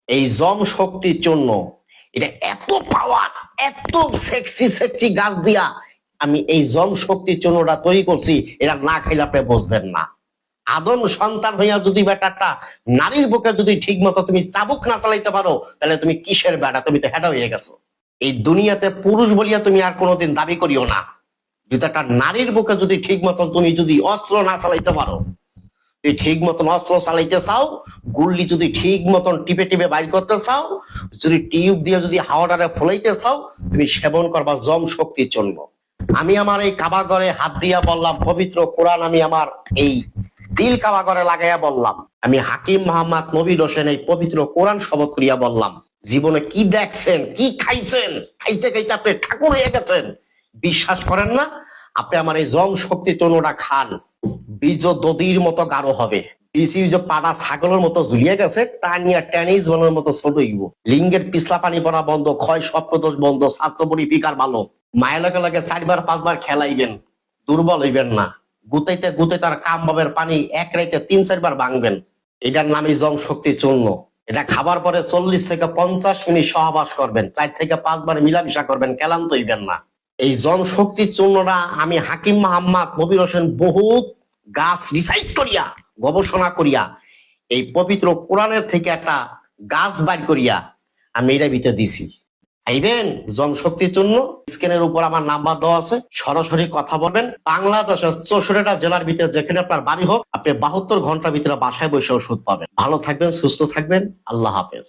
এই জম শক্তির জন্য এটা এত পাওয়ার, এত সেক্সি সেক্সি গাছ দিয়া আমি এই জম শক্তির জন্যটা তৈরি করছি, এটা না খাইলে আপনি বুঝবেন না। আদম সন্তান হইয়া যদি বেটাটা নারীর বুকে যদি ঠিক মতো তুমি চাবুক না চালাইতে পারো, তাহলে তুমি কিসের বেটা? তুমি তো হেডা হয়ে গেছো। এই দুনিয়াতে পুরুষ বলিয়া তুমি আর কোনোদিন দাবি করিও না। যদি একটা নারীর বুকে যদি ঠিক মতন তুমি যদি অস্ত্র না চালাইতে পারো, তুই ঠিক মতন অস্ত্র চালাইতে চাও, গুল্লি যদি ঠিক মতন টিপে টিপে বাইর করতে চাও, যদি টিউব দিয়ে যদি হাওয়াটারে ফলাইতে চাও, তুমি সেবন করবা জম শক্তির জন্য। আমি আমার এই কাবাগরে হাত দিয়া বললাম, পবিত্র কোরআন আমি আমার এই দিল কাবাগরে লাগাইয়া বললাম, আমি হাকিম মোহাম্মদ নবীর হোসেন এই পবিত্র কোরআন শপথ করিয়া বললাম, জীবনে কি দেখছেন, কি খাইছেন, খাইতে খাইতে আপনি ঠাকুর হয়ে গেছেন। বিশ্বাস করেন না? আপনি আমার এই জম শক্তির জন্যটা খান, বীজ দদির মতো গাঢ় হবে, বিসি যে পাড়া ছাগলের মতো ঝুলিয়ে গেছে, টানিয়া টেনিস বলের মতো ছোট হইব, লিঙ্গের পিছলা পানি পড়া বন্ধ, ক্ষয় সপ্তদোষ বন্ধ, স্বাস্থ্য পরিফিকার ভালো, মায়ের লগে লগে 4বার 5বার খেলাইবেন, দুর্বল হইবেন না, গুতাইতে গুতাইতে আর কাম বাবের পানি এক রাইতে 3-4বার ভাঙবেন। এটার নামই জম শক্তির চূর্ণ। এটা খাবার পরে 40 থেকে 50 মিনিট সহবাস করবেন, 4 থেকে 5 বার মিলামিশা করবেন, ক্লান্ত হইবেন না। এই জম শক্তির চূর্ণটা আমি হাকিম মোহাম্মদ নবীর হোসেন বহুত গাছ রিসার্চ করিয়া, গবেষণা করিয়া, এই পবিত্র কোরআনের থেকে একটা গাছ বাইর করিয়া আমি এটা ভিতরে দিছি। আইবেন জম শক্তির জন্য, স্ক্রিনের উপর আমার নাম্বার দেওয়া আছে, সরাসরি কথা বলবেন। বাংলাদেশের 64টা জেলার ভিতরে যেখানে আপনার বাড়ি হোক, আপনি 72 ঘন্টার ভিতরে বাসায় বসে ওষুধ পাবেন। ভালো থাকবেন, সুস্থ থাকবেন, আল্লাহ হাফেজ।